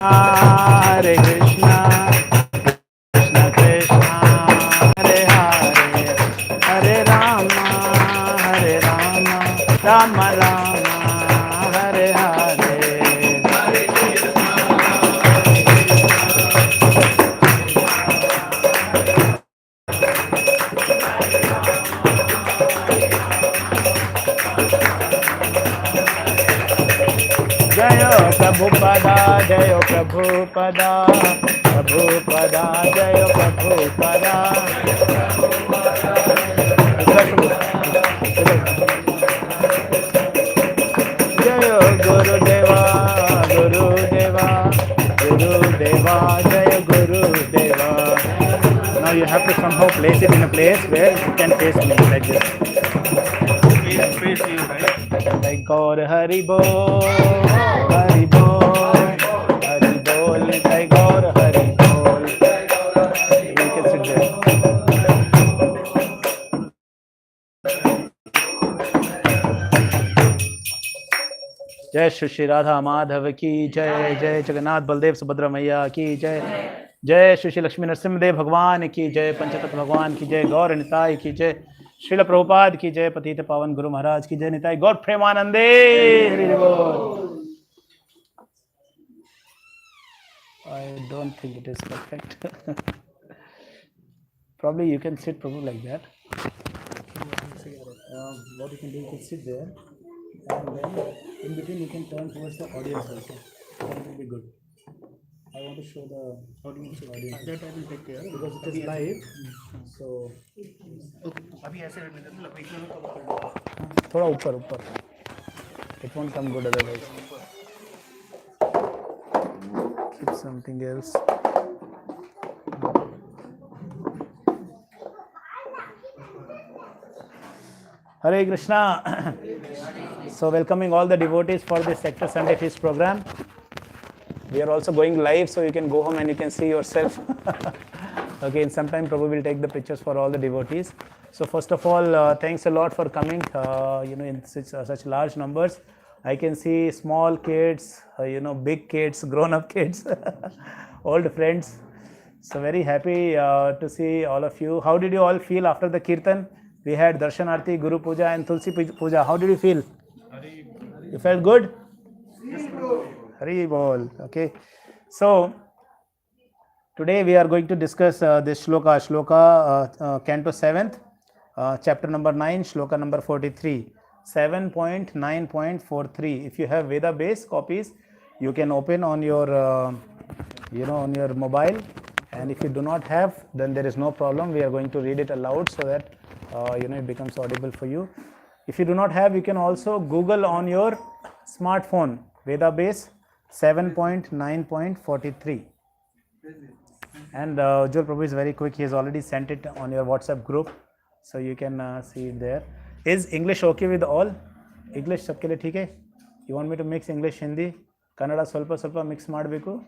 Hare Krishna, Krishna Krishna, Hare Hare, Hare Rama, Hare Rama, Rama Rama, Hare Hare. Jayo Prabhupada, Jayo Prabhupada, Prabhupada, Jayo Prabhupada. Jayo Gurudeva, Gurudeva, Gurudeva, Jayo Gurudeva. Now you have to somehow place it in a place where you can face me like this. Face you, right? Like God Hari Bol, Hari Bol, Hari Bol, like God Hari Bol. We can sit there. जय श्री श्री राधा माधव की जय, जय जगन्नाथ बलदेव सुभद्रा मैया की जय, जय श्री श्री लक्ष्मी नरसिंहदेव भगवान की जय, पंचतत्व भगवान की जय, गौर निताई की जय, श्रील प्रभुपाद की जय, पतित पावन गुरु महाराज की जय, निताई गौर प्रेमानंदे हरि बोल. I don't think it is perfect. Probably you can sit Prabhu like that. What you can do, you can sit there, and then in between you can turn towards the audience also. That will be good. I want to show the audience. That I will take care because it is live. So अभी ऐसे रहने दो, थोड़ा ऊपर ऊपर. It won't come good otherwise. Keep something else. Hare Krishna. So welcoming all the devotees for this Sector Sunday Feast program. We are also going live, so you can go home and you can see yourself. Okay, in some time Prabhu will take the pictures for all the devotees. So first of all, thanks a lot for coming. In such large numbers. I can see small kids, big kids, grown-up kids, old friends. So very happy to see all of you. How did you all feel after the kirtan? We had Darshanarti, Guru Puja and Tulsi Puja. How did you feel? You felt good? Hari Bol. Okay. So today we are going to discuss this shloka, Canto 7th, chapter number 9, shloka number 43, 7.9.43. If you have Veda base copies, you can open on your, on your mobile. And if you do not have, then there is no problem. We are going to read it aloud so that it becomes audible for you. If you do not have, you can also Google on your smartphone Veda base 7.9.43. And Ujjwal Prabhu is very quick. He has already sent it on your WhatsApp group, so you can see it there. Is English okay with all? English sabke liye theek hai? You want me to mix English, Hindi, Kannada ಸ್ವಲ್ಪ mix ಮಾಡಬೇಕು?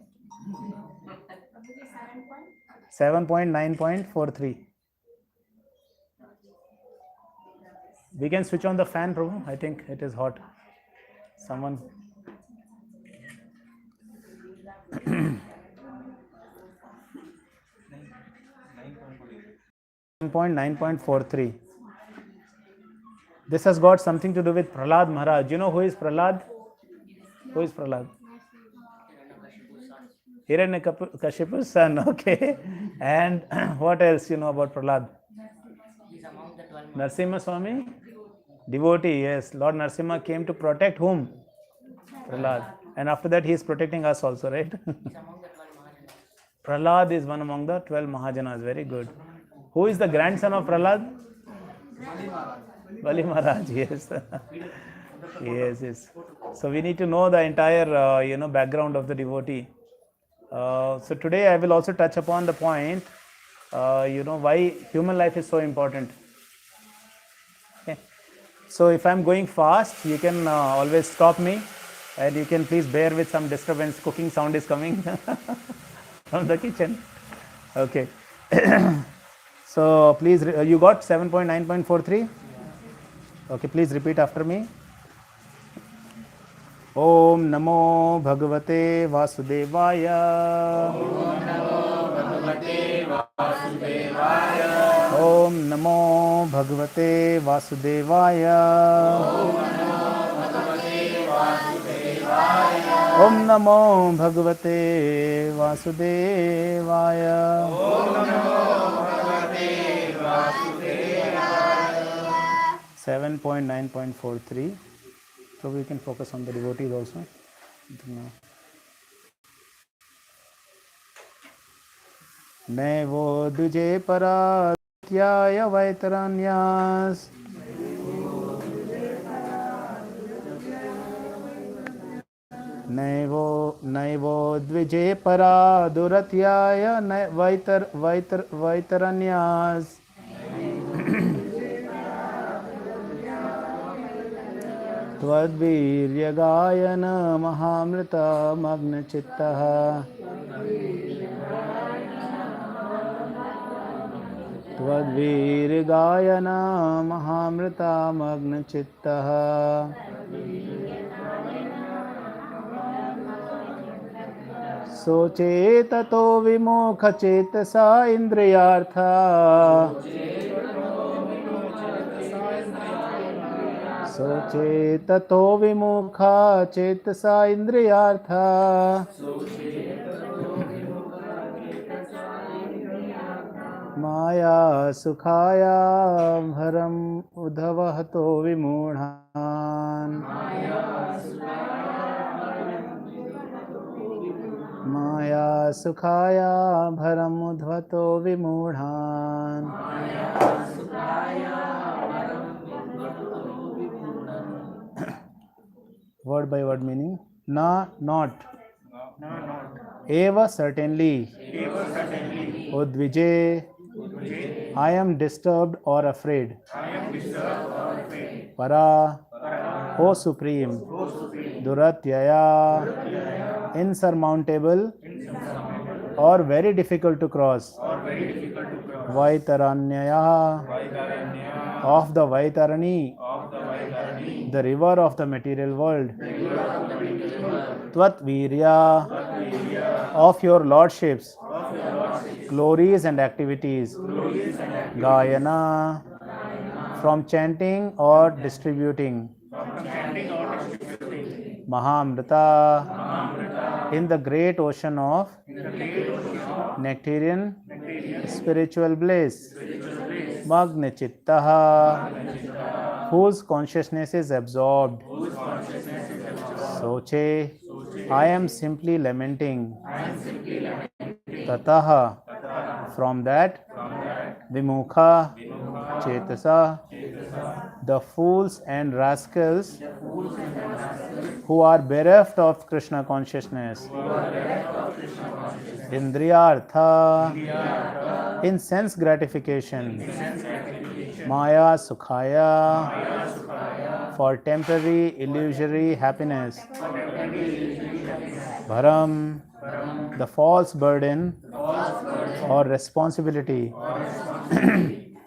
7.9.43. We can switch on the fan, Prabhu. I think it is hot. Someone. 7.9.43. This has got something to do with Prahalad Maharaj. You know who is Prahalad? Who is Prahalad? Hiranyakashipu's son. Okay. And what else you know about Prahalad? Narsimha Swami? Devotee, yes. Lord Narsimha came to protect whom? Prahalad. And after that he is protecting us also, right? Prahalad is one among the 12 Mahajanas. Very good. Who is the grandson of Prahalad? Bali Maharaj, yes. Yes. So we need to know the entire, background of the devotee. So today I will also touch upon the point, why human life is so important. Okay. So if I'm going fast, you can always stop me, and you can please bear with some disturbance. Cooking sound is coming from the kitchen. Okay. So please, you got 7.9.43? Okay, please repeat after me. Om Namo Bhagavate Vasudevaya. Om Namo Bhagavate Vasudevaya. Om Namo Bhagavate Vasudevaya. 7.9.43. So we can focus on the devotees also. Naivo duje paratyaya vaitaranyas. Naivo dvije para duratyaya vaitaranyas. Tvadviryagayana mahamrita magna chittaha. Tvadviryagayana mahamrita magna chittaha. Soche tato vimukha chetasa indriyartha. Soche tato vimukha chetasa indriyartha. Maya sukhaya bharam udhavahato vimudhan. Maya sukhaya bharam udhavato vimudhan. Word by word meaning. Na, not. Eva, certainly. Udvije, I am disturbed or afraid. Para, O Supreme. Duratyaya, insurmountable or very difficult to cross. Vaitaranyaya, of the Vaitarani, the river of the material world. Tvatvirya, of your lordships, glories and activities. Gayana, from chanting or distributing. Mahamrita, in the great ocean of nectarian spiritual bliss. Magna chittaha, whose consciousness is absorbed. Soche, I am simply lamenting. Tataha, from that. Vimukha chetasa, the fools and rascals who are bereft of Krishna consciousness. Indriyartha, in sense gratification. Maya sukhaya, for temporary illusory happiness. Bharam, the false burden or responsibility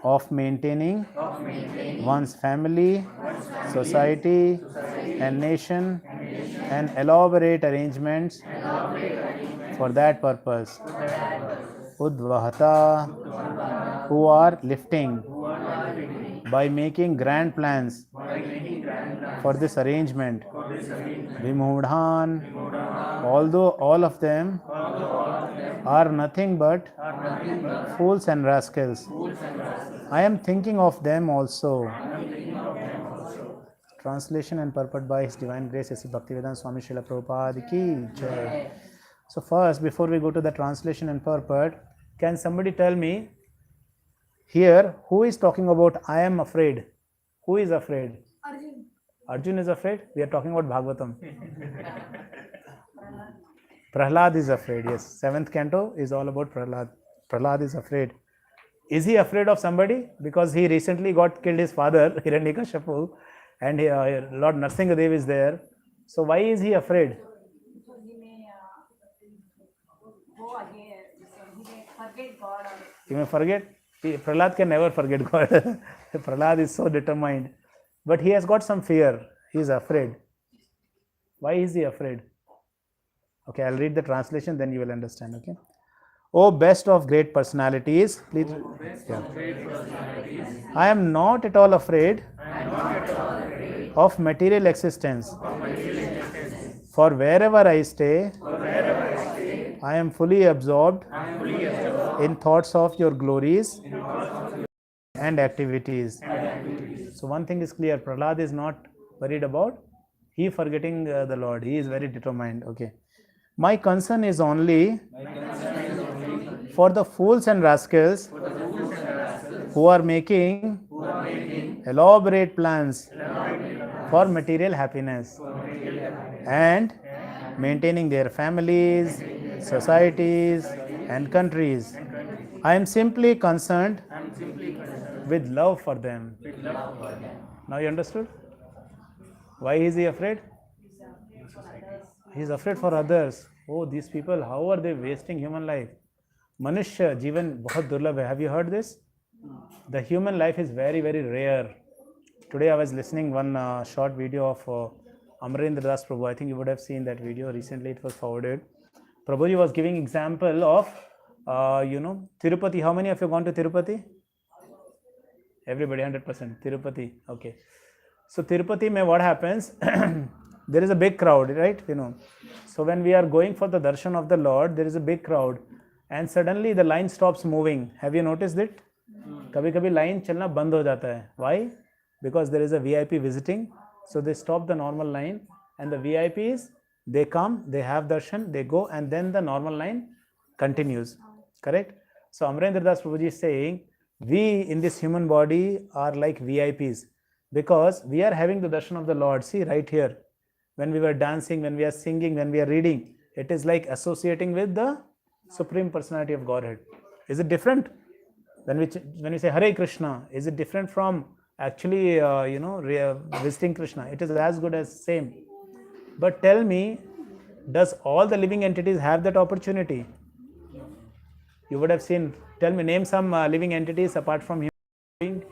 of maintaining one's family, society, and nation, and elaborate arrangements for that purpose. Udvahata, who are lifting by making grand plans for this arrangement. Vimudhan, although all of them are nothing but fools and rascals. I am thinking of them also. Translation and purport by His Divine Grace S.C. Bhaktivedanta Swami Srila Prabhupada ki jai. So first, before we go to the translation and purport, can somebody tell me here who is talking about I am afraid? Who is afraid? Arjun. Arjun is afraid? We are talking about Bhagavatam. Prahalad is afraid, yes. 7th canto is all about Prahalad. Prahalad is afraid. Is he afraid of somebody? Because he recently got killed his father, Hiranyakashipu, and Lord Narsingadev is there. So why is he afraid? So he may go again. So he may forget God. He may forget. Prahlad can never forget God. Prahlad is so determined. But he has got some fear. He is afraid. Why is he afraid? Okay, I'll read the translation, then you will understand. Okay. Oh, best of great personalities, please. Yeah. I am not at all afraid of material existence. For wherever I stay, I am fully absorbed in thoughts of your glories and activities. So one thing is clear, Prahalad is not worried about he forgetting the Lord. He is very determined. Okay. My concern is only for the fools and rascals who are making elaborate plans for material happiness and maintaining their families, societies, and countries. I am simply concerned with love for them. Now you understood? Why is he afraid? He is afraid for others. Oh, these people, how are they wasting human life? Manushya जीवन बहुत दुर्लभ है. Have you heard this? The human life is very, very rare. Today I was listening one short video of Amarendra Das Prabhu. I think you would have seen that video. Recently it was forwarded. Prabhuji was giving example of, Tirupati. How many of you gone to Tirupati? Everybody, 100%. Tirupati. Okay. So Tirupati, mein what happens? There is a big crowd, right? So when we are going for the darshan of the Lord, there is a big crowd, and suddenly the line stops moving. Have you noticed it? कभी कभी line चलना बंद हो जाता है. Why? Because there is a VIP visiting, so they stop the normal line, and the VIPs, they come, they have darshan, they go, and then the normal line continues. Correct? So Amarendra Das Prabhuji is saying, we in this human body are like VIPs because we are having the darshan of the Lord. See right here, when we were dancing, when we are singing, when we are reading, it is like associating with the Supreme Personality of Godhead. Is it different? When we say Hare Krishna, is it different from actually visiting Krishna? It is as good as same. But tell me, does all the living entities have that opportunity? You would have seen. Tell me, name some living entities apart from human being.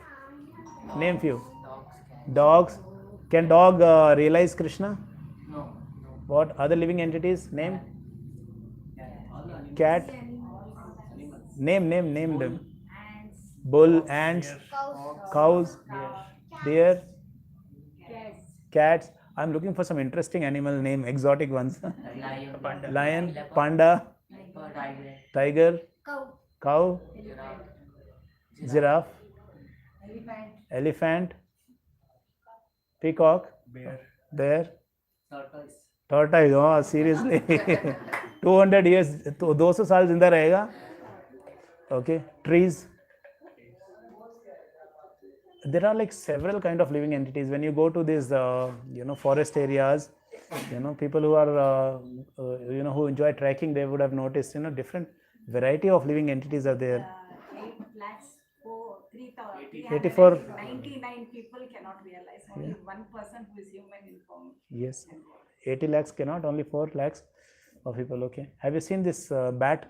Name few. Dogs. Can dog realize Krishna? No. What other living entities? Name. Cat. Name them. Bull, ants, cows, deer, cats. I'm looking for some interesting animal name, exotic ones. Lion, panda, tiger, cow, giraffe, elephant, peacock, bear, tortoise. Oh, seriously. 200 years, 200 साल जिंदा रहेगा. Okay, trees. There are like several kind of living entities. When you go to these forest areas, people who are who enjoy trekking, they would have noticed different variety of living entities are there. 8 lakhs for 84. 99 people cannot realize. Only one person who is human in form. Yes, 80 lakhs cannot, only 4 lakhs of people. Okay, have you seen this bat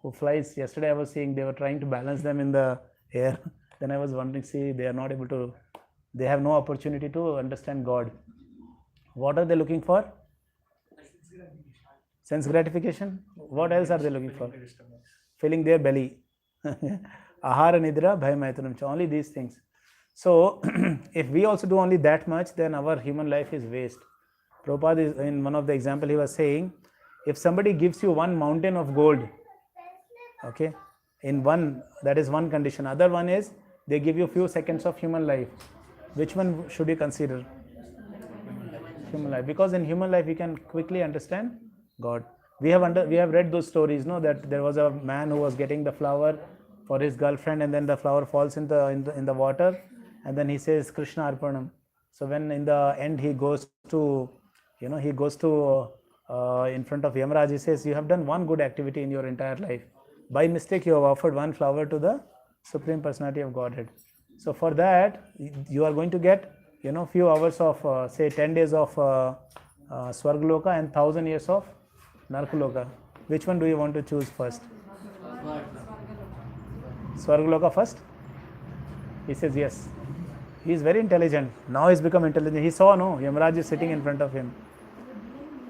who flies? Yesterday I was seeing they were trying to balance them in the air. Then I was wondering, see, they are not able to, they have no opportunity to understand God. What are they looking for? Sense gratification. What else are they looking for? Filling their belly. Ahara nidra bhaya maitunam. Only these things. So if we also do only that much, then our human life is waste. Prabhupada is, in one of the example he was saying, if somebody gives you one mountain of gold, okay, in one, that is one condition. Other one is they give you few seconds of human life. Which one should you consider? Human life, because in human life we can quickly understand God. We have read those stories, no, that there was a man who was getting the flower for his girlfriend, and then the flower falls in the water, and then he says Krishna Arpanam. So when in the end he goes to in front of Yamaraj, he says, you have done one good activity in your entire life. By mistake you have offered one flower to the Supreme Personality of Godhead. So for that you are going to get few hours of say 10 days of Swargaloka and 1000 years of Narkaloka. Which one do you want to choose first? Swargaloka first? He says yes. He is very intelligent. Now he's become intelligent. He saw, no, Yamaraj is sitting in front of him.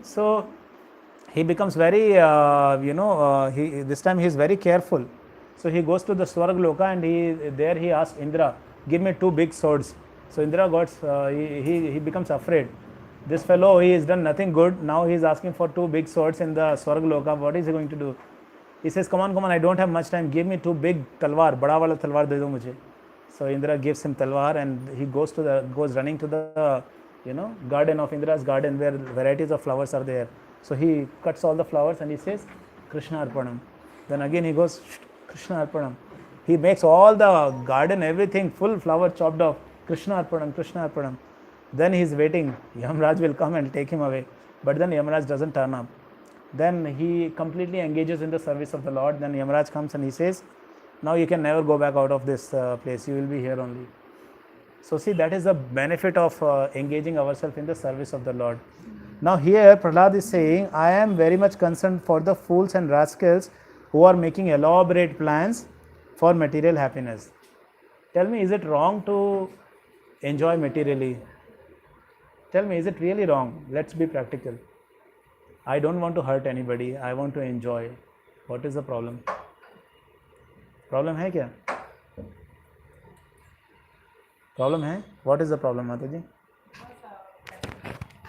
So he becomes very, this time he is very careful. So he goes to the Swargloka and he asks Indra, give me 2 big swords. So Indra he becomes afraid. This fellow, he has done nothing good. Now he is asking for 2 big swords in the Swargloka. What is he going to do? He says, come on, I don't have much time. Give me 2 big talwar, bada wala talwar de do mujhe. So Indra gives him talwar and he goes running to the garden of Indra's garden where varieties of flowers are there. So he cuts all the flowers and he says, Krishna Arpanam. Then again he goes, Krishna Arpanam. He makes all the garden, everything, full flower chopped off. Krishna Arpanam, Krishna Arpanam. Then he is waiting. Yamraj will come and take him away. But then Yamraj doesn't turn up. Then he completely engages in the service of the Lord. Then Yamraj comes and he says, now you can never go back out of this place. You will be here only. So see, that is the benefit of engaging ourselves in the service of the Lord. Now here Prahalad is saying, I am very much concerned for the fools and rascals who are making elaborate plans for material happiness. Tell me, is it wrong to enjoy materially? Tell me, is it really wrong? Let's be practical. I don't want to hurt anybody. I want to enjoy. What is the problem? Problem hai kya? Problem hai? What is the problem, Mataji? Because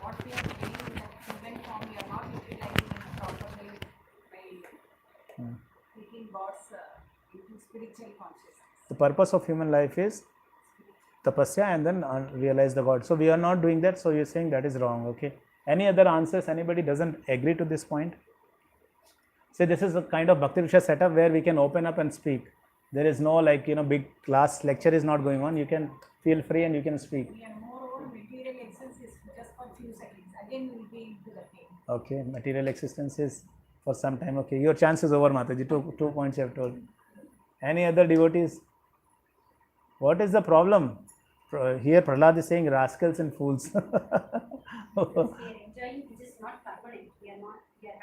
what we are doing in that human form, we are not utilizing it properly by taking God's into spiritual consciousness. The purpose of human life is tapasya and then realize the God. So we are not doing that. So you're saying that is wrong. Okay. Any other answers? Anybody doesn't agree to this point? Say this is a kind of Bhakti Vriksha setup where we can open up and speak. There is no big class lecture is not going on. You can feel free and you can speak. Yeah, moreover, material existence is just for few seconds. Again, we will be into the pain. Okay, material existence is for some time. Okay, your chance is over, Mataji. 2 points you have told. Any other devotees? What is the problem? Here Prahalad is saying rascals and fools. We are enjoying which is not permanent. We are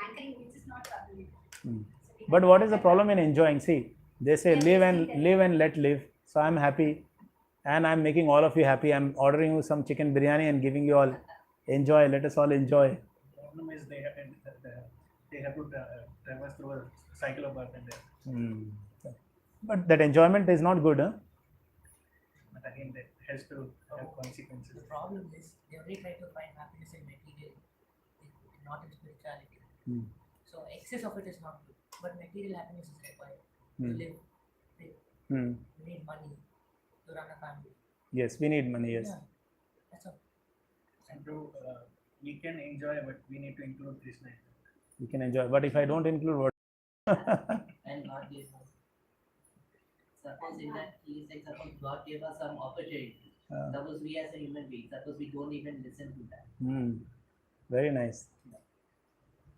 anchoring which is not permanent. But what is the problem in enjoying? See, they say live and let live. So I'm happy and I'm making all of you happy. I'm ordering you some chicken biryani and giving you all enjoy. Let us all enjoy. The problem is they have to traverse through a cycle of birth and death. But that enjoyment is not good, huh? But again, that has to have consequences. The problem is they only try to find happiness in material, not in spirituality. So excess of it is not good. But material happiness is required to live. We need money to run a family. Yes, we need money, yes. Yeah, that's all. And we can enjoy, but we need to include Krishna. We can enjoy. But if I don't include what? And God gave us. Suppose in that case, like suppose God gave us some opportunity. Suppose we as a human being, suppose we don't even listen to that. Very nice.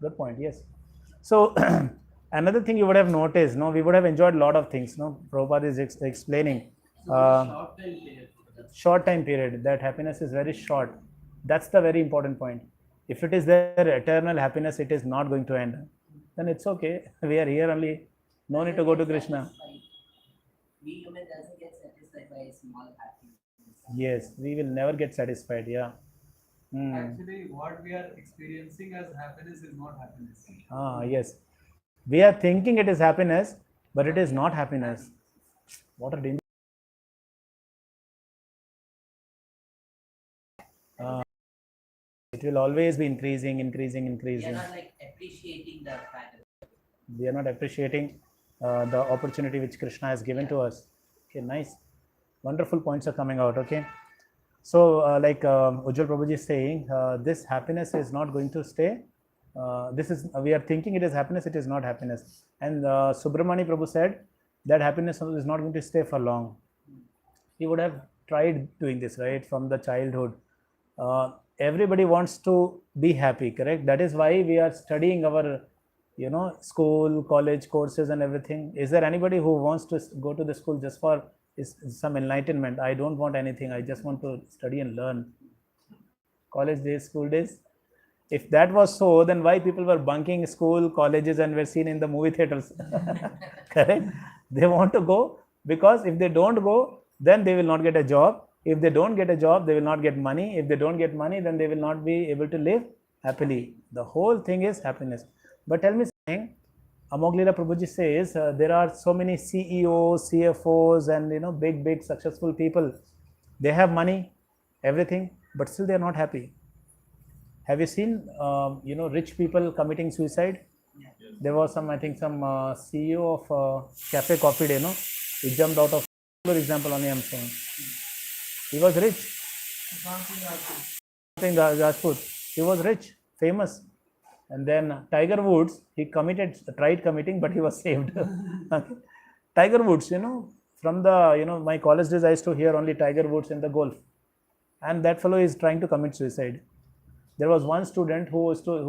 Good point, yes. So another thing you would have noticed, we would have enjoyed a lot of things. Prabhupada is explaining. Short time period, that happiness is very short. That's the very important point. If it is their eternal happiness, it is not going to end. Then it's okay. We are here only. No need to go to Krishna. We human doesn't get satisfied by a small happiness. Yes, we will never get satisfied. Yeah. Actually, what we are experiencing as happiness is not happiness. Yes. We are thinking it is happiness, but it is not happiness. What a danger. It will always be increasing. We are not like appreciating the fact. We are not appreciating the opportunity which Krishna has given to us. Okay, nice. Wonderful points are coming out. Okay. So, like Ujjwal Prabhuji is saying, this happiness is not going to stay. We are thinking it is happiness, it is not happiness. And Subramani Prabhu said that happiness is not going to stay for long. He would have tried doing this, right, from the childhood. Everybody wants to be happy, correct? That is why we are studying our, school, college courses and everything. Is there anybody who wants to go to the school just for some enlightenment? I don't want anything. I just want to study and learn. College days, school days. If that was so, then why people were bunking school, colleges and were seen in the movie theaters? Correct? They want to go because if they don't go, then they will not get a job. If they don't get a job, they will not get money. If they don't get money, then they will not be able to live happily. The whole thing is happiness. But tell me something. Amoglila Prabhuji says there are so many CEOs, CFOs, and big successful people. They have money, everything, but still they are not happy. Have you seen rich people committing suicide? There was some, I think, some CEO of Cafe Coffee Day, he jumped out of. For example, only I'm saying, he was rich. Rajput. He was rich, famous, and then Tiger Woods. He tried committing, but he was saved. Okay. Tiger Woods, from the my college days, I used to hear only Tiger Woods in the golf, and that fellow is trying to commit suicide. There was one student who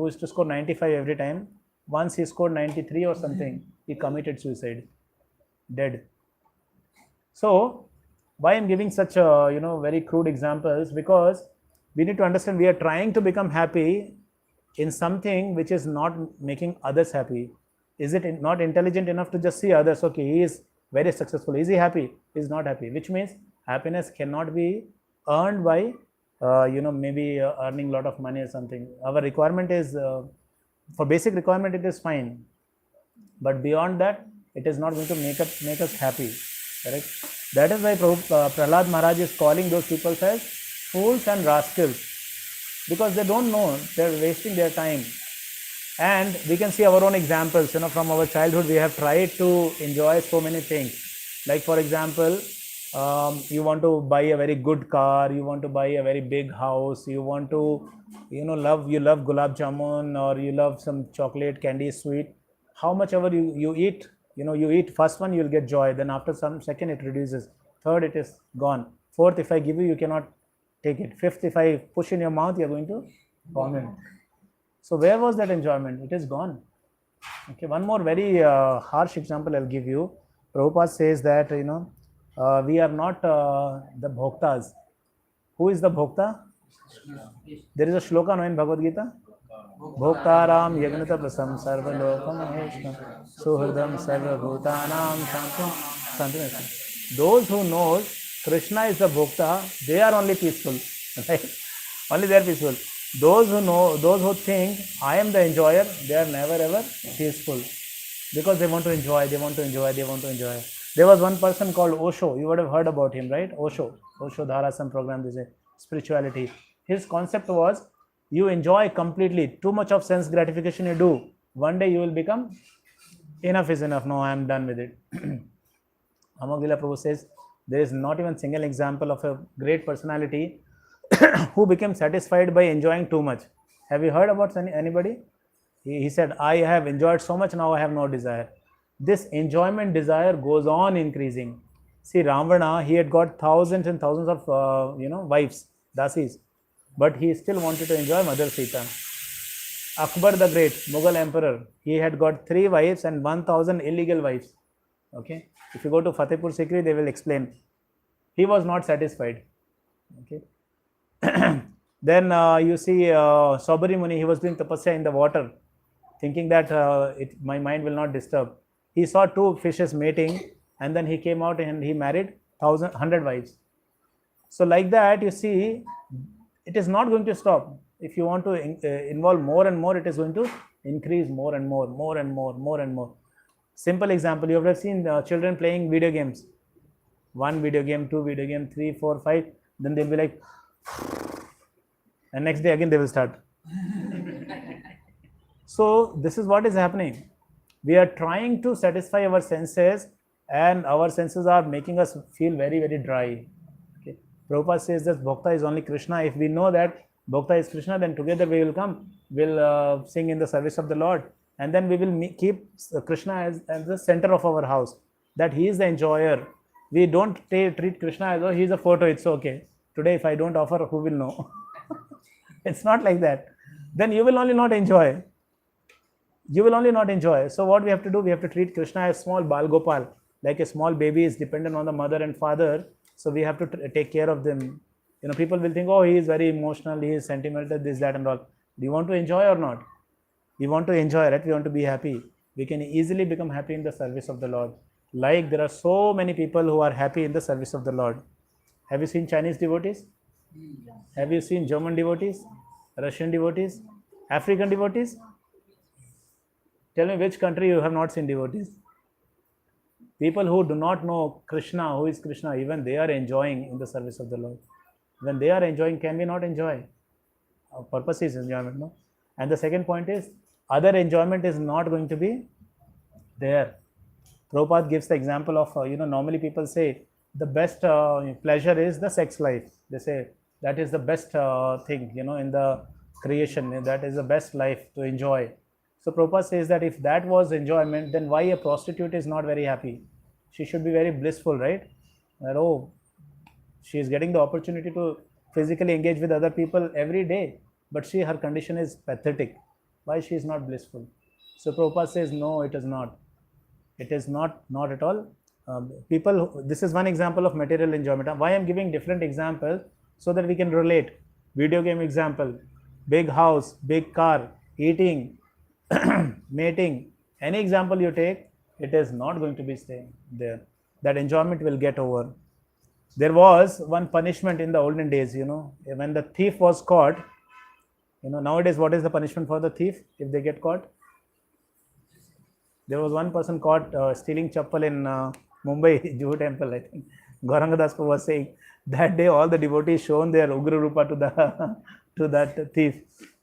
used to score 95 every time. Once he scored 93 or something, he committed suicide, dead. So, why I'm giving such very crude examples? Because we need to understand we are trying to become happy in something which is not making others happy. Is it not intelligent enough to just see others? Okay, he is very successful. Is he happy? He is not happy. Which means happiness cannot be earned by maybe earning a lot of money or something. Our requirement is for basic requirement it is fine, but beyond that it is not going to make us happy. Correct? That is why Prahalad Maharaj is calling those people as fools and rascals, because they don't know, they're wasting their time. And we can see our own examples, from our childhood we have tried to enjoy so many things. Like for example, you want to buy a very good car, you want to buy a very big house, you want to love gulab jamun, or you love some chocolate candy sweet. How much ever you eat, you eat first one, you'll get joy, then after some second it reduces, third it is gone, fourth if I give you cannot take it, fifth if I push in your mouth you're going to vomit. So where was that enjoyment? It is gone. Okay, one more very harsh example I'll give you. Prabhupada says that we are not the bhoktas. Who is the bhokta? There is a shloka in Bhagavad Gita. Bhoktaram yagnata prasam sarva lokam maheshtam suhridam sarva bhutanam santam. Those who know Krishna is the bhokta, they are only peaceful. Right? Only they are peaceful. Those who think I am the enjoyer, they are never ever peaceful, because they want to enjoy. There was one person called Osho. You would have heard about him, right? Osho Dhara, some program, is a spirituality. His concept was, you enjoy completely. Too much of sense gratification you do, one day you will become, enough is enough. No, I am done with it. Amogila Prabhu says there is not even single example of a great personality who became satisfied by enjoying too much. Have you heard about anybody? He said, I have enjoyed so much, now I have no desire. This enjoyment desire goes on increasing. See, Ravana, he had got thousands and thousands of wives, dasis, but he still wanted to enjoy Mother Sita. Akbar the Great, Mughal emperor, he had got 3 wives and 1,000 illegal wives. Okay, if you go to Fatehpur Sikri, they will explain. He was not satisfied. Okay. Then you see Saubari Muni, he was doing tapasya in the water, thinking that my mind will not disturb. He saw 2 fishes mating, and then he came out and he married 100 wives. So like that, you see, it is not going to stop. If you want to involve more and more, it is going to increase more and more. Simple example, you have seen children playing video games. 1 video game, 2 video game, 3, 4, 5. Then they'll be like, and next day again they will start. So this is what is happening. We are trying to satisfy our senses, and our senses are making us feel very, very dry. Okay. Prabhupada says that Bhokta is only Krishna. If we know that Bhokta is Krishna, then together we will come, we'll sing in the service of the Lord, and then we will keep Krishna as the center of our house, that he is the enjoyer. We don't treat Krishna as though he is a photo, it's okay. Today if I don't offer, who will know? It's not like that. Then you will only not enjoy. So what we have to do, we have to treat Krishna as small Bal Gopal, like a small baby is dependent on the mother and father. So we have to take care of them. People will think, oh, he is very emotional, he is sentimental, this, that and all. Do you want to enjoy or not? We want to enjoy, right? We want to be happy. We can easily become happy in the service of the Lord. Like there are so many people who are happy in the service of the Lord. Have you seen Chinese devotees? Have you seen German devotees? Russian devotees? African devotees? Tell me which country you have not seen devotees. People who do not know Krishna, who is Krishna, even they are enjoying in the service of the Lord. When they are enjoying, can we not enjoy? Our purpose is enjoyment, no? And the second point is, other enjoyment is not going to be there. Prabhupada gives the example of, normally people say the best pleasure is the sex life. They say that is the best thing, in the creation. That is the best life to enjoy. So Prabhupada says that if that was enjoyment, then why a prostitute is not very happy? She should be very blissful, right? That, oh, she is getting the opportunity to physically engage with other people every day, but her condition is pathetic. Why she is not blissful? So Prabhupada says, no, it is not. It is not at all. This is one example of material enjoyment. Why I am giving different examples? So that we can relate. Video game example, big house, big car, eating, mating, any example you take, it is not going to be staying there. That enjoyment will get over. There was one punishment in the olden days, when the thief was caught. Nowadays, what is the punishment for the thief if they get caught? There was one person caught stealing chappal in Mumbai Juhu temple, I think. Gauranga Das was saying that day all the devotees shown their Ugra Rupa to the to that thief.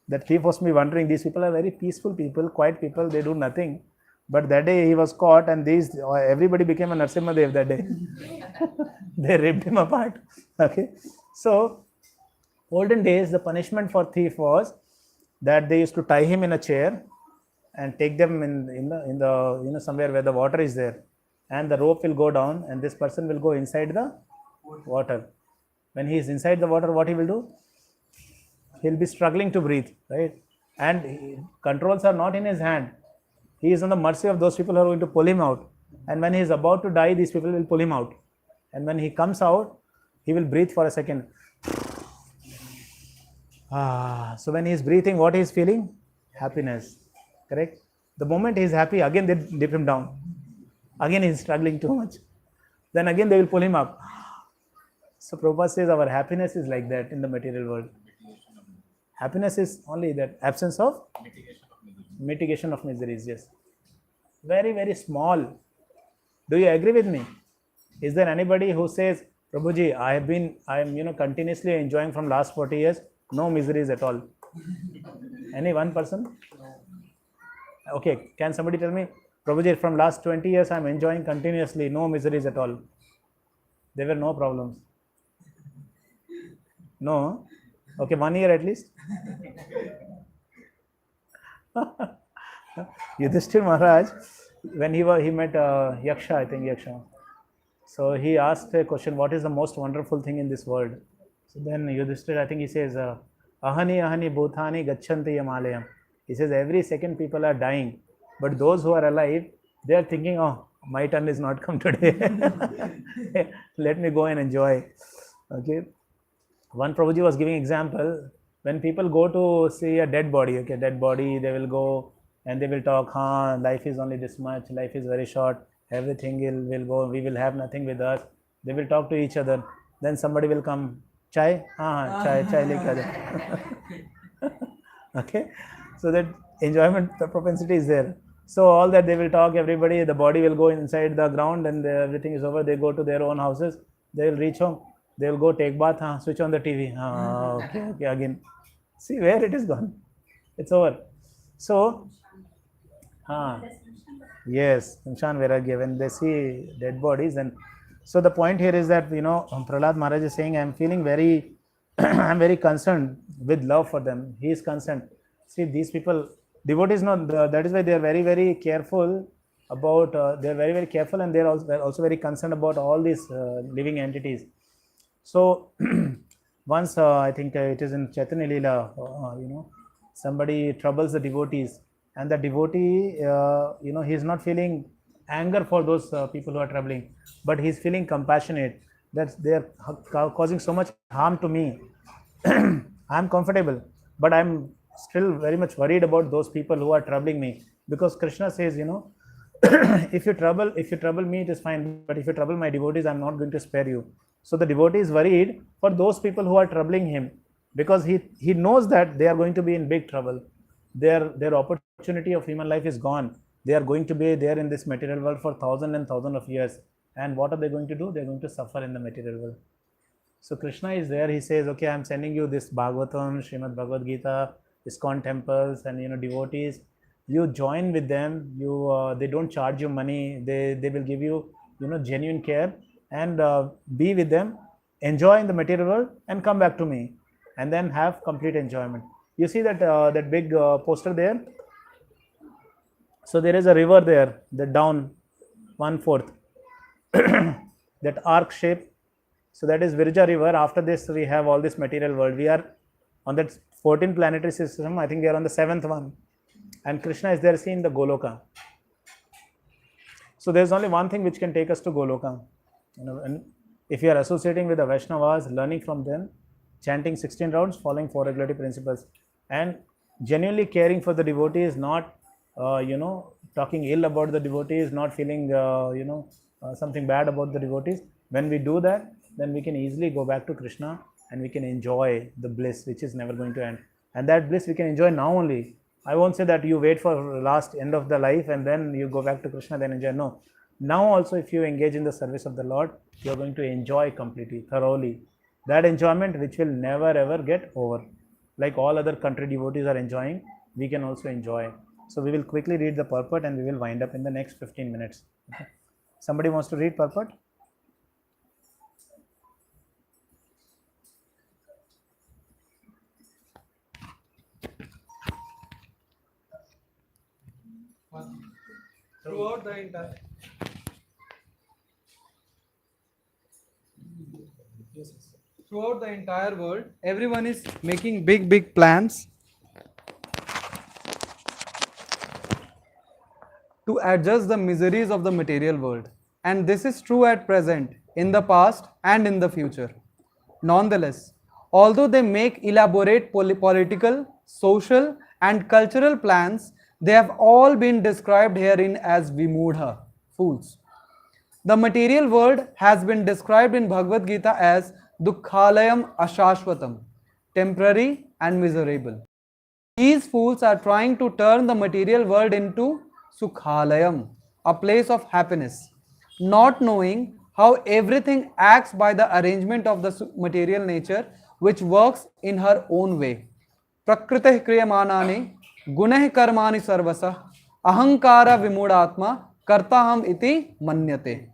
That thief was me wondering, these people are very peaceful people, quiet people, they do nothing. But that day he was caught, and everybody became a Narasimha Dev that day. They ripped him apart. Okay. So, olden days, the punishment for thief was that they used to tie him in a chair and take them in the somewhere where the water is there, and the rope will go down, and this person will go inside the water. When he is inside the water, what he will do? He'll be struggling to breathe, right? And controls are not in his hand. He is on the mercy of those people who are going to pull him out. And when he is about to die, these people will pull him out. And when he comes out, he will breathe for a second. So when he is breathing, what he is feeling? Happiness. Correct? The moment he is happy, again they dip him down. Again he is struggling too much. Then again they will pull him up. So Prabhupada says our happiness is like that in the material world. Happiness is only that absence of mitigation of miseries. Yes. Very, very small. Do you agree with me? Is there anybody who says, Prabhuji, I am continuously enjoying from last 40 years, no miseries at all? Any one person? Okay, can somebody tell me, Prabhuji, from last 20 years I am enjoying continuously, no miseries at all? There were no problems. No? Okay, 1 year at least. Yudhishthir Maharaj, when he met Yaksha, I think Yaksha. So he asked a question, what is the most wonderful thing in this world? So then Yudhishthir, I think he says, Ahani ahani bhutani gachanti yamalayam. He says every second people are dying, but those who are alive, they are thinking, oh, my turn is not come today. Let me go and enjoy. Okay. One Prabhuji was giving example, when people go to see a dead body, they will go and they will talk, life is only this much, life is very short, everything will go, we will have nothing with us. They will talk to each other. Then somebody will come, chai? Chai lekha ja. Okay. So that enjoyment, the propensity is there. So all that they will talk, everybody, the body will go inside the ground and everything is over. They go to their own houses. They will reach home. They will go take bath, switch on the TV. Okay, again. See where it is gone. It's over. So, yes, Shamshan Vairagya, when they see dead bodies. And so the point here is that, Prahalad Maharaj is saying, I am feeling very, I am very concerned with love for them. He is concerned. See, these people, devotees, that is why they are very, very careful about, they are very, very careful, and they are also very concerned about all these living entities. So, once I think it is in Chaitanya Leela, somebody troubles the devotees, and the devotee, he is not feeling anger for those people who are troubling, but he is feeling compassionate that they are causing so much harm to me. I am comfortable, but I am still very much worried about those people who are troubling me, because Krishna says, if you trouble me, it is fine, but if you trouble my devotees, I am not going to spare you. So the devotee is worried for those people who are troubling him, because he knows that they are going to be in big trouble. their opportunity of human life is gone. They are going to be there in this material world for thousands and thousands of years. And what are they going to do? They're going to suffer in the material world. So Krishna is there. He says, okay, I'm sending you this Bhagavatam, Srimad Bhagavad Gita, ISKCON temples, and devotees. You join with them. They don't charge you money. They will give you genuine care, and be with them, enjoy in the material world, and come back to me, and then have complete enjoyment. You see that big poster there. So there is a river there, the down 1/4, that arc shape. So that is Virja river. After this, we have all this material world. We are on that 14 planetary system. I think we are on the 7th one. And Krishna is there, seen the Goloka. So there's only one thing which can take us to Goloka. And if you are associating with the Vaishnavas, learning from them, chanting 16 rounds, following 4 regulatory principles, and genuinely caring for the devotees, not talking ill about the devotees, not feeling something bad about the devotees. When we do that, then we can easily go back to Krishna, and we can enjoy the bliss which is never going to end. And that bliss we can enjoy now only. I won't say that you wait for last end of the life and then you go back to Krishna, then enjoy. No. Now also, if you engage in the service of the Lord, you are going to enjoy completely, thoroughly. That enjoyment which will never ever get over. Like all other country devotees are enjoying, we can also enjoy. So we will quickly read the purport, and we will wind up in the next 15 minutes. Okay. Somebody wants to read purport? Throughout the entire throughout the entire world, everyone is making big plans to adjust the miseries of the material world. And this is true at present, in the past, and in the future. Nonetheless, although they make elaborate political, social, and cultural plans, they have all been described herein as Vimudha, fools. The material world has been described in Bhagavad Gita as Dukkhalayam Ashashvatam, temporary and miserable. These fools are trying to turn the material world into Sukhalayam, a place of happiness, not knowing how everything acts by the arrangement of the material nature, which works in her own way. Prakriteh kriyamanani guneh karmani sarvasa ahankara vimudatma kartaham iti manyate.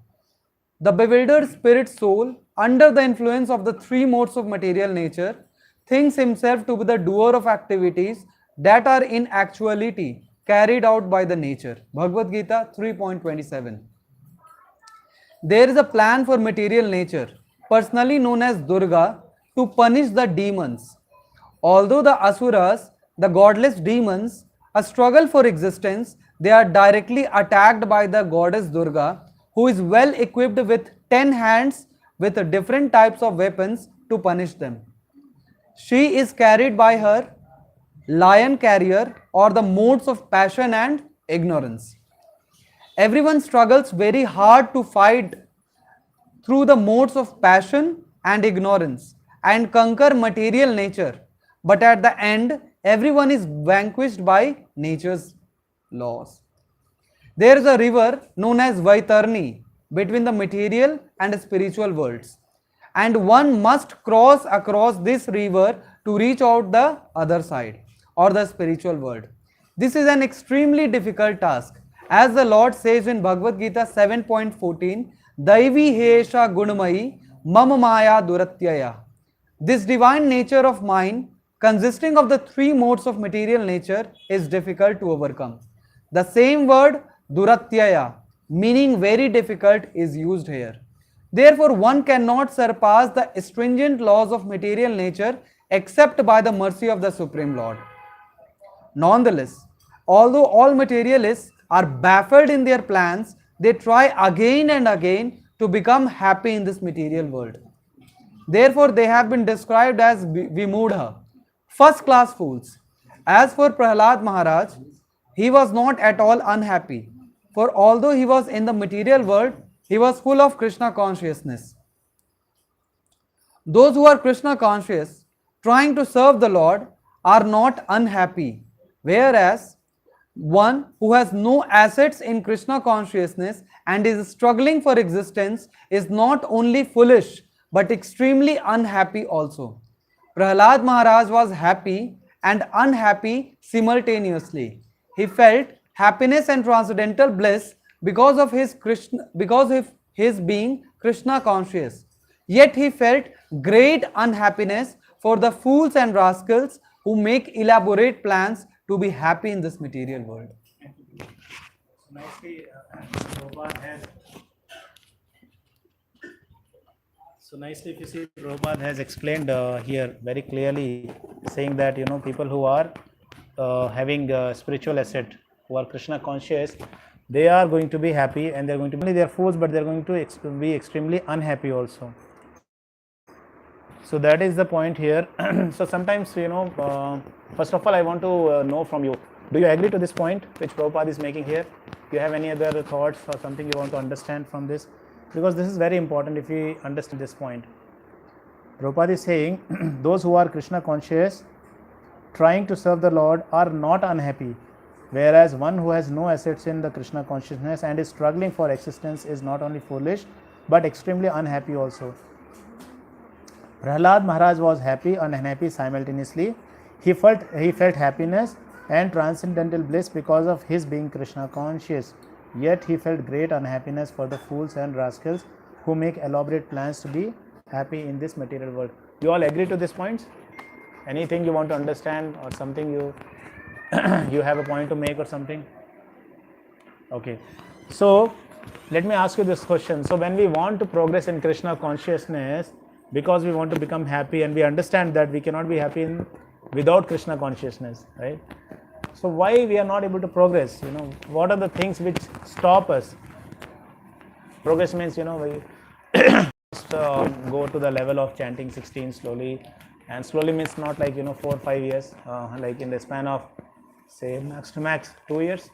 The bewildered spirit soul, under the influence of the 3 modes of material nature, thinks himself to be the doer of activities that are in actuality carried out by the nature. Bhagavad Gita 3.27. There is a plan for material nature, personally known as Durga, to punish the demons. Although the Asuras, the godless demons, a struggle for existence, they are directly attacked by the goddess Durga, who is well equipped with 10 hands with different types of weapons to punish them. She is carried by her lion carrier, or the modes of passion and ignorance. Everyone struggles very hard to fight through the modes of passion and ignorance and conquer material nature, but at the end, everyone is vanquished by nature's laws. There is a river known as Vaitarni between the material and spiritual worlds, and one must cross across this river to reach out the other side, or the spiritual world. This is an extremely difficult task, as the Lord says in Bhagavad Gita 7.14, Daivi Hesha Gunamayi Mama Maya Duratyaya. This divine nature of mine, consisting of the 3 modes of material nature, is difficult to overcome. The same word Duratyaya, meaning very difficult, is used here. Therefore, one cannot surpass the stringent laws of material nature except by the mercy of the Supreme Lord. Nonetheless, although all materialists are baffled in their plans, they try again and again to become happy in this material world. Therefore, they have been described as Vimudha, first class fools. As for Prahalad Maharaj, he was not at all unhappy, for although he was in the material world, he was full of Krishna consciousness. Those who are Krishna conscious, trying to serve the Lord, are not unhappy. Whereas one who has no assets in Krishna consciousness and is struggling for existence is not only foolish but extremely unhappy also. Prahalad Maharaj was happy and unhappy simultaneously. He felt happiness and transcendental bliss because of his being Krishna conscious. Yet he felt great unhappiness for the fools and rascals who make elaborate plans to be happy in this material world. So nicely, Prabhupada has. So nicely, if you see, Prabhupada has explained here very clearly, saying that people who are having spiritual asset, who are Krishna conscious, they are going to be happy, and they are going to be they are fools, but they are going to be extremely unhappy also. So that is the point here. So sometimes, first of all, I want to know from you, do you agree to this point which Prabhupada is making here? Do you have any other thoughts or something you want to understand from this? Because this is very important if we understand this point. Prabhupada is saying, those who are Krishna conscious, trying to serve the Lord, are not unhappy, whereas one who has no assets in the Krishna consciousness and is struggling for existence is not only foolish but extremely unhappy also. Prahalad Maharaj was happy and unhappy simultaneously. He felt happiness and transcendental bliss because of his being Krishna conscious. Yet he felt great unhappiness for the fools and rascals who make elaborate plans to be happy in this material world. You all agree to these points? Anything you want to understand or something you you have a point to make or something? Okay. So let me ask you this question. So when we want to progress in Krishna consciousness, because we want to become happy, and we understand that we cannot be happy without Krishna consciousness, right? So why we are not able to progress? What are the things which stop us? Progress means, we just go to the level of chanting 16 slowly, and slowly means not like 4 or 5 years, like in the span of say max to max 2 years,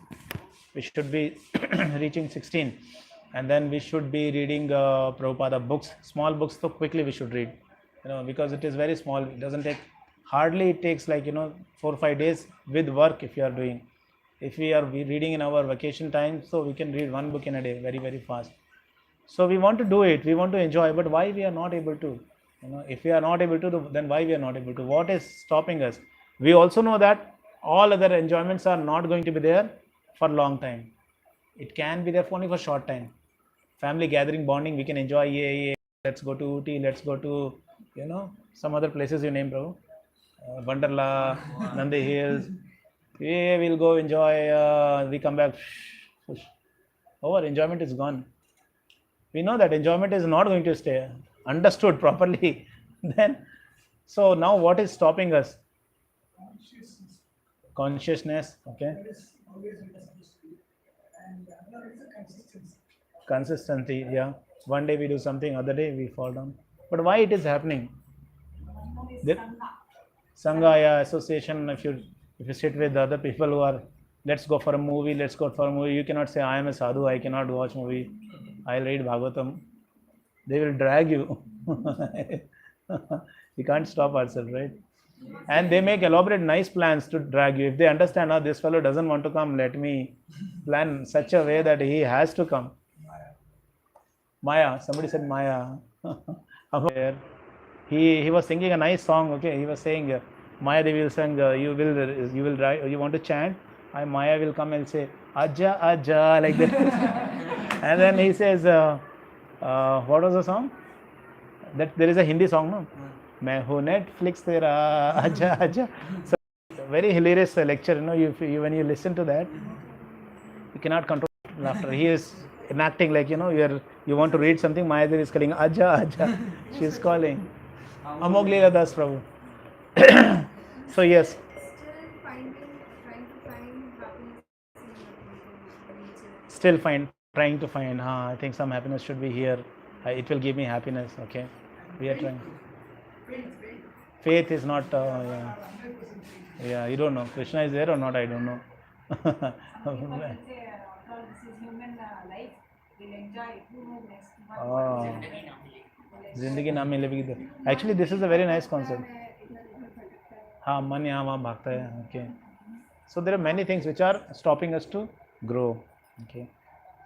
we should be reaching 16, and then we should be reading Prabhupada books, small books, so quickly we should read, because it is very small. It doesn't take, hardly it takes like 4 or 5 days with work if you are doing. If we are reading in our vacation time, so we can read one book in a day very, very fast. So we want to do it, we want to enjoy, but why we are not able to? If we are not able to do, then why we are not able to? What is stopping us? We also know that all other enjoyments are not going to be there for long time. It can be there for only for short time. Family gathering, bonding, we can enjoy. Yeah, let's go to Ooty, let's go to some other places you name, bro. Wonderla, Nandi Hills. Yeah, we'll go enjoy. We come back. Our enjoyment is gone. We know that enjoyment is not going to stay understood properly. Then, so now what is stopping us? Consciousness. Okay. Consistency. Yeah. One day we do something, other day we fall down. But why it is happening? The Sangha, yeah, association. If you sit with the other people who are, let's go for a movie, let's go for a movie. You cannot say I am a sadhu, I cannot watch movie. I'll read Bhagavatam. They will drag you. We can't stop ourselves, right? And they make elaborate nice plans to drag you. If they understand, oh, this fellow doesn't want to come, let me plan such a way that he has to come. Maya, somebody said Maya. He was singing a nice song. Okay, he was saying, Maya Devi will sing. You want to chant. Maya will come and say Aja Aja like that. And then he says, what was the song? That there is a Hindi song, no? मैं हूँ Netflix तेरा आजा आजा. So very hilarious lecture. When you listen to that, you cannot control laughter. He is enacting like you want to read something. Maya Devi is calling aja aja. She is calling Amog Leela Das Prabhu. So yes. Still trying to find. I think some happiness should be here. It will give me happiness. Okay, we are trying. Faith is not. Yeah, you don't know. Krishna is there or not? I don't know. People can say, after this is human life, we'll enjoy it. Who knows next one? जिंदगी ना मिलेगी तो actually this is a very nice concept. हाँ मन यहाँ वहाँ भागता है. Okay. So there are many things which are stopping us to grow. Okay.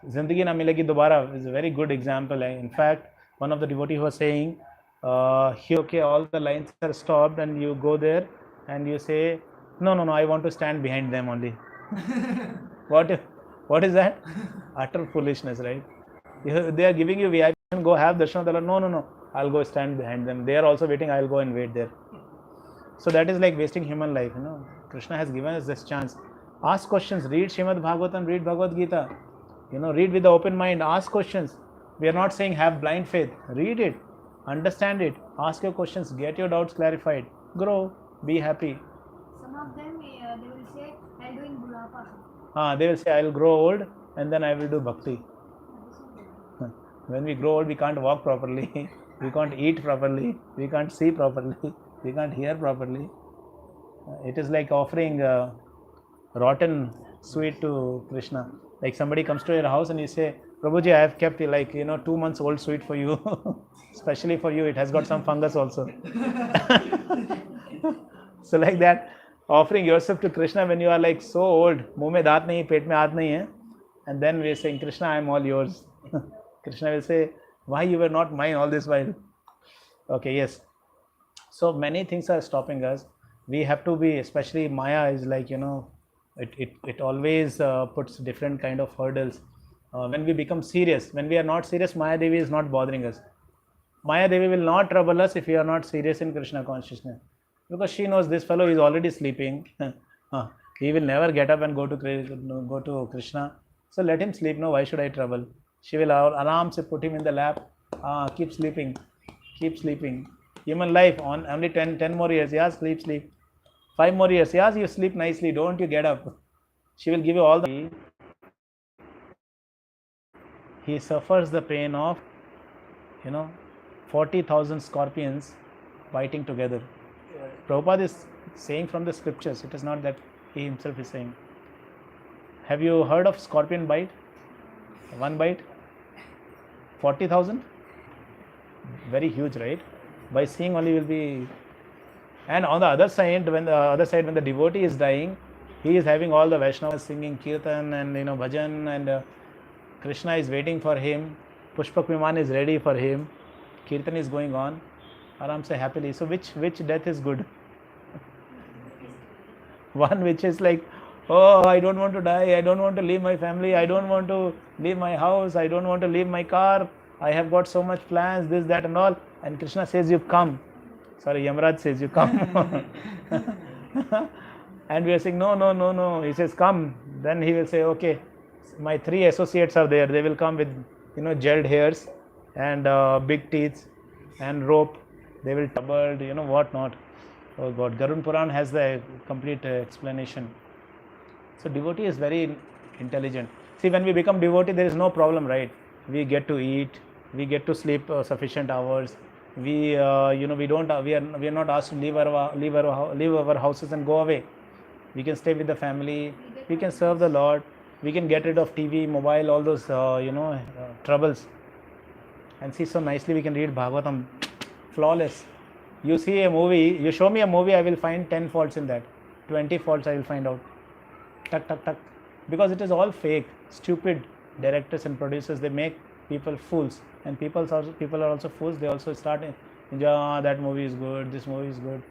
Zindagi na milegi dobara is a very good example. In fact, one of the devotee was saying, here, okay, all the lines are stopped, and you go there and you say, no, no, no, I want to stand behind them only. What is that? Utter foolishness, right? They are giving you VIP and go have darshan. No, no, no, I'll go stand behind them. They are also waiting. I'll go and wait there. So that is like wasting human life. Krishna has given us this chance. Ask questions. Read Srimad Bhagavatam. Read Bhagavad Gita. Read with the open mind. Ask questions. We are not saying have blind faith. Read it. Understand it. Ask your questions. Get your doubts clarified. Grow. Be happy. Some of them, they will say, I'll do in Budapest. They will say, I'll grow old and then I will do bhakti. When we grow old, we can't walk properly. We can't eat properly. We can't see properly. We can't hear properly. It is like offering rotten sweet to Krishna. Like somebody comes to your house and you say, Prabhuji, I have kept 2 months old sweet for you. Especially for you, it has got some fungus also. So like that, offering yourself to Krishna when you are like so old, muh mein daat nahi, pet mein aat nahi hai, and then we are saying, Krishna, I am all yours. Krishna will say, why you were not mine all this while? Okay, yes. So many things are stopping us. We have to be, especially Maya is like, it always puts different kind of hurdles. When we become serious, when we are not serious, Maya Devi is not bothering us. Maya Devi will not trouble us if we are not serious in Krishna consciousness. Because she knows this fellow is already sleeping. He will never get up and go to Krishna. So let him sleep. No, why should I trouble? She will aram se put him in the lap. Keep sleeping. Keep sleeping. Human life, on only 10 more years. Yeah, sleep. 5 more years. Yes, you sleep nicely. Don't you get up. She will give you all the... He suffers the pain of, 40,000 scorpions biting together. Prabhupada is saying from the scriptures. It is not that he himself is saying. Have you heard of scorpion bite? One bite? 40,000? Very huge, right? By seeing only will be... And on the other side, when the devotee is dying, he is having all the Vaishnavas singing kirtan and bhajan, and Krishna is waiting for him. Pushpak Viman is ready for him. Kirtan is going on. Aram se happily. So which death is good? One which is like, oh, I don't want to die. I don't want to leave my family. I don't want to leave my house. I don't want to leave my car. I have got so much plans, this, that and all. And Krishna says, you come. Sorry, Yamraj says, you come. And we are saying, no. He says, come. Then he will say, okay, my 3 associates are there. They will come with, gelled hairs and big teeth and rope. They will doubled, what not. Oh God, Garun Puran has the complete explanation. So devotee is very intelligent. See, when we become devotee, there is no problem, right? We get to eat, we get to sleep sufficient hours. We are not asked to leave our houses and go away. We can stay with the family. We can serve the Lord. We can get rid of TV, mobile, all those troubles. And see, so nicely we can read Bhagavatam, flawless. You see a movie, you show me a movie, I will find 10 faults in that. 20 faults I will find out. Tuck. Because it is all fake, stupid directors and producers. They make people fools, and people are also fools. They also start, that movie is good, this movie is good.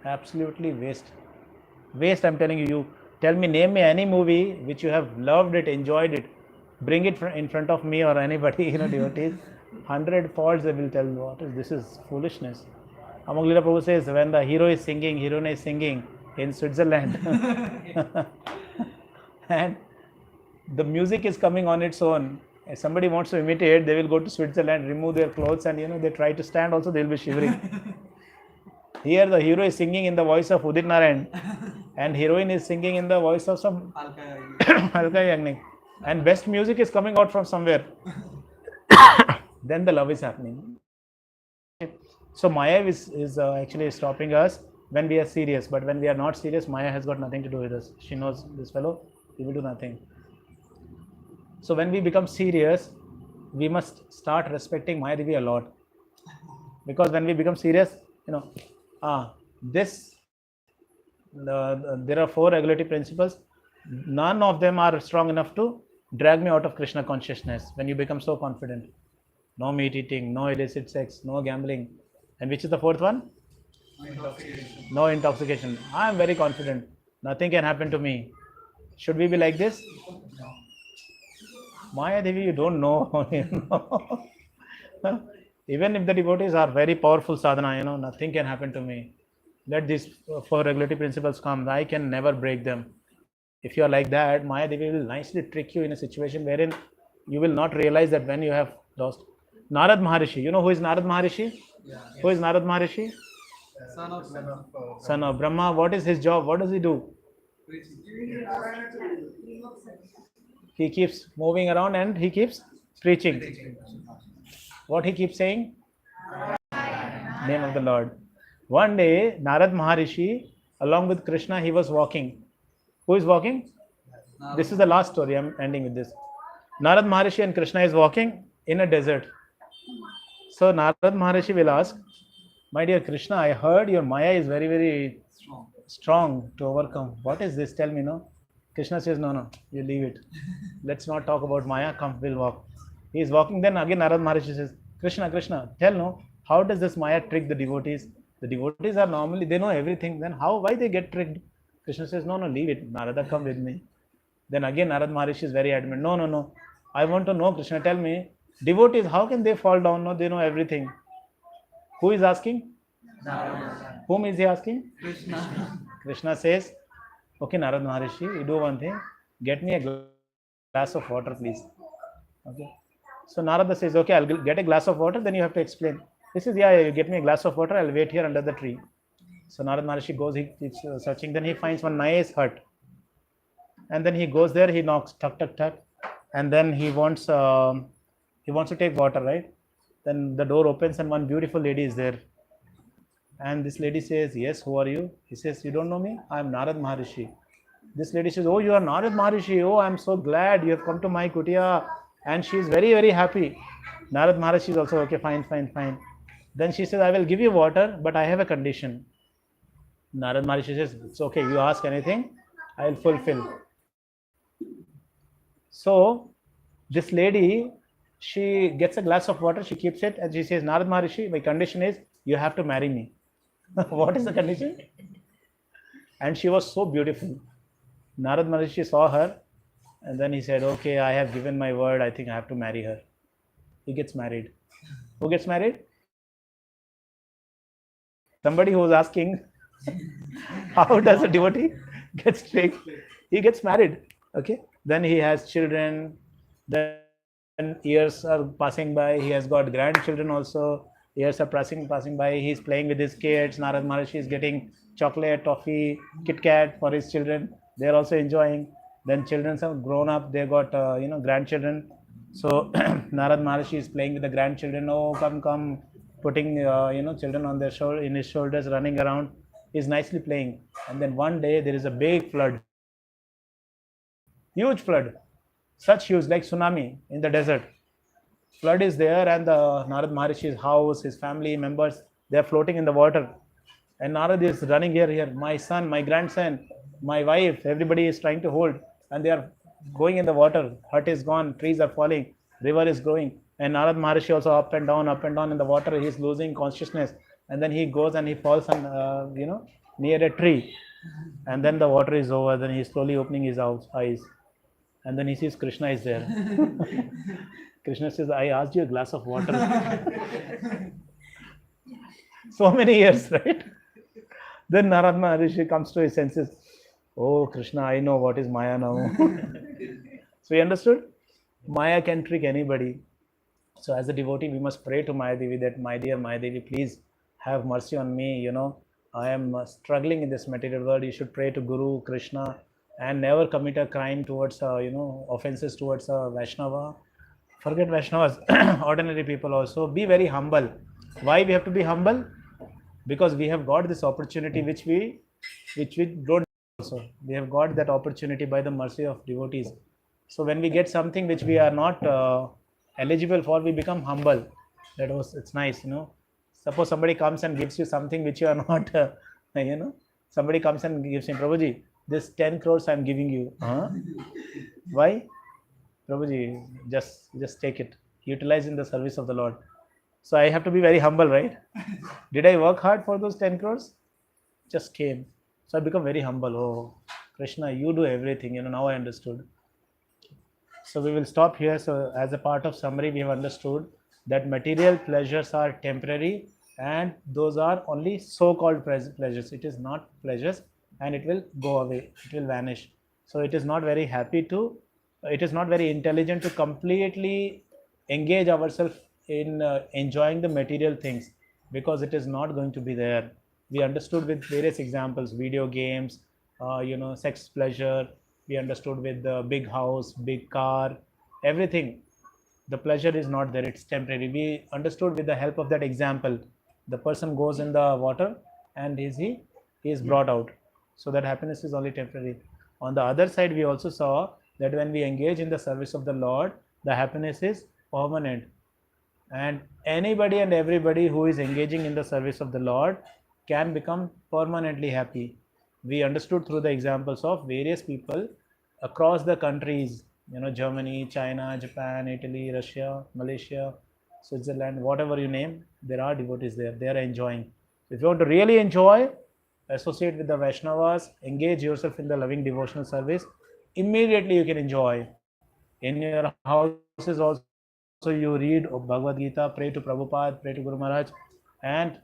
Absolutely waste. I'm telling you. You tell me, name me any movie which you have loved it, enjoyed it. Bring it in front of me or anybody, devotees. 100 faults they will tell. This is foolishness. Amoglila Prabhu says, when the hero is singing, heroine is singing in Switzerland, and the music is coming on its own. If somebody wants to imitate, they will go to Switzerland, remove their clothes, and they try to stand also, they will be shivering. Here the hero is singing in the voice of Udit Narayan, and heroine is singing in the voice of some Alka Yagnik. And best music is coming out from somewhere. Then the love is happening. So Maya is actually stopping us when we are serious. But when we are not serious, Maya has got nothing to do with us. She knows this fellow, he will do nothing. So when we become serious, we must start respecting Maya Devi a lot. Because when we become serious, this There are 4 regulative principles. None of them are strong enough to drag me out of Krishna consciousness when you become so confident. No meat eating, no illicit sex, no gambling. And which is the 4th one? No intoxication. I am very confident. Nothing can happen to me. Should we be like this? Maya Devi, you don't know. Even if the devotees are very powerful sadhana, nothing can happen to me. Let these 4 regulative principles come. I can never break them. If you are like that, Maya Devi will nicely trick you in a situation wherein you will not realize that when you have lost. Narad Maharishi, you know who is Narad Maharishi? Who is Narad Maharishi? Son of Brahma. What is his job? What does he do? He keeps moving around and he keeps preaching. What he keeps saying? Name of the Lord. One day, Narad Maharishi, along with Krishna, he was walking. Who is walking? This is the last story. I'm ending with this. Narad Maharishi and Krishna is walking in a desert. So Narad Maharishi will ask, my dear Krishna, I heard your Maya is very, very strong to overcome. What is this? Tell me, no? Krishna says, no, you leave it. Let's not talk about Maya. Come, we'll walk. He is walking. Then again Narad Maharishi says, Krishna, tell no, how does this Maya trick the devotees? The devotees are normally, they know everything. Then why they get tricked? Krishna says, no, leave it. Narada, come with me. Then again Narad Maharishi is very adamant. No. I want to know, Krishna, tell me, devotees, how can they fall down? No, they know everything. Who is asking? Whom is he asking? Krishna says, okay, Narad Maharishi, you do one thing. Get me a glass of water, please. Okay. So Narada says, okay, I'll get a glass of water, then you have to explain. He says, yeah, you get me a glass of water, I'll wait here under the tree. So Narad Maharishi goes, he keeps searching, then he finds one nice hut. And then he goes there, he knocks, tuck, and then he wants to take water, right? Then the door opens and one beautiful lady is there. And this lady says, yes, who are you? He says, you don't know me? I am Narad Maharishi. This lady says, oh, you are Narad Maharishi. Oh, I am so glad you have come to my kutia. And she is very, very happy. Narad Maharishi is also, okay, fine. Then she says, I will give you water, but I have a condition. Narad Maharishi says, it's okay, you ask anything, I will fulfill. So, this lady, she gets a glass of water, she keeps it, and she says, Narad Maharishi, my condition is, you have to marry me. What is the condition? And she was so beautiful. Narad Maharishi saw her, and then he said, okay, I have given my word, I think I have to marry her. He gets married. Who gets married? Somebody who was asking, how does a devotee get straight? He gets married. Okay. Then he has children. Then years are passing by. He has got grandchildren also. Years are passing by. He's playing with his kids. Narad Maharishi is getting chocolate, toffee, Kit Kat for his children. They're also enjoying. Then children have grown up. They got grandchildren. So Narad Maharishi is playing with the grandchildren. Oh, come, putting children on their in his shoulders, running around. He's nicely playing. And then one day there is a big flood, huge flood, such huge like tsunami in the desert. Flood is there, and the Narad Maharishi's house, his family members, they are floating in the water. And Narad is running here, my son, my grandson, my wife, everybody is trying to hold, and they are going in the water. Hut is gone, trees are falling, river is growing, and Narad Maharishi also up and down in the water. He is losing consciousness, and then he goes and he falls on, near a tree, and then the water is over. Then he is slowly opening his eyes, and then he sees Krishna is there. Krishna says, I asked you a glass of water. So many years, right? Then Narad Maharishi comes to his senses. Oh, Krishna, I know what is Maya now. So he understood? Maya can trick anybody. So as a devotee, we must pray to Maya Devi that, my dear Maya Devi, please have mercy on me. I am struggling in this material world. You should pray to Guru, Krishna, and never commit a crime towards, offenses towards Vaishnava. Forget Vaishnavas, ordinary people also. Be very humble. Why we have to be humble? Because we have got this opportunity which we don't also. We have got that opportunity by the mercy of devotees. So when we get something which we are not eligible for, we become humble. It's nice, Suppose somebody comes and gives you something which you are not, Somebody comes and gives him, Prabhuji, this 10 crores I'm giving you. Huh? Why? Prabhuji, just take it. Utilize in the service of the Lord. So I have to be very humble, right? Did I work hard for those 10 crores? Just came. So I become very humble. Oh, Krishna, you do everything. Now I understood. So we will stop here. So as a part of summary, we have understood that material pleasures are temporary and those are only so-called pleasures. It is not pleasures and it will go away. It will vanish. So it is not very it is not very intelligent to completely engage ourselves in enjoying the material things because it is not going to be there. We understood with various examples, video games, sex pleasure. We understood with the big house, big car, everything. The pleasure is not there, it's temporary. We understood with the help of that example. The person goes in the water and he is brought out. So that happiness is only temporary. On the other side, we also saw that when we engage in the service of the Lord, the happiness is permanent. And anybody and everybody who is engaging in the service of the Lord can become permanently happy. We understood through the examples of various people across the countries, Germany, China, Japan, Italy, Russia, Malaysia, Switzerland, whatever you name, there are devotees there. They are enjoying. If you want to really enjoy, associate with the Vaishnavas, engage yourself in the loving devotional service, immediately you can enjoy. In your houses also you read Bhagavad Gita, pray to Prabhupada, pray to Guru Maharaj, and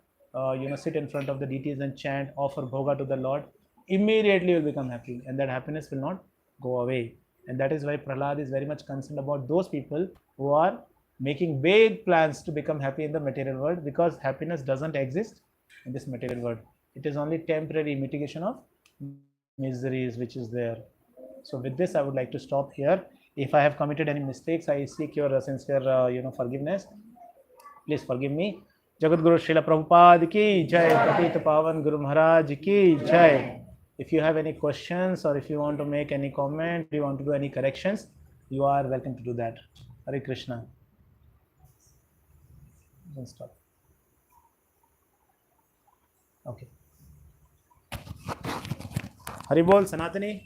sit in front of the deities and chant, offer bhoga to the Lord. Immediately you will become happy, and that happiness will not go away. And that is why Prahalad is very much concerned about those people who are making big plans to become happy in the material world, because happiness doesn't exist in this material world. It is only temporary mitigation of miseries which is there. So with this, I would like to stop here. If I have committed any mistakes, I seek your sincere, forgiveness. Please forgive me. Jagat Guru Srila Prabhupada ki jai. Patit Pavan Guru Maharaj ki jai. If you have any questions or if you want to make any comment, you want to do any corrections, you are welcome to do that. Hare Krishna. Don't stop. Okay. Hari Bol Sanatani.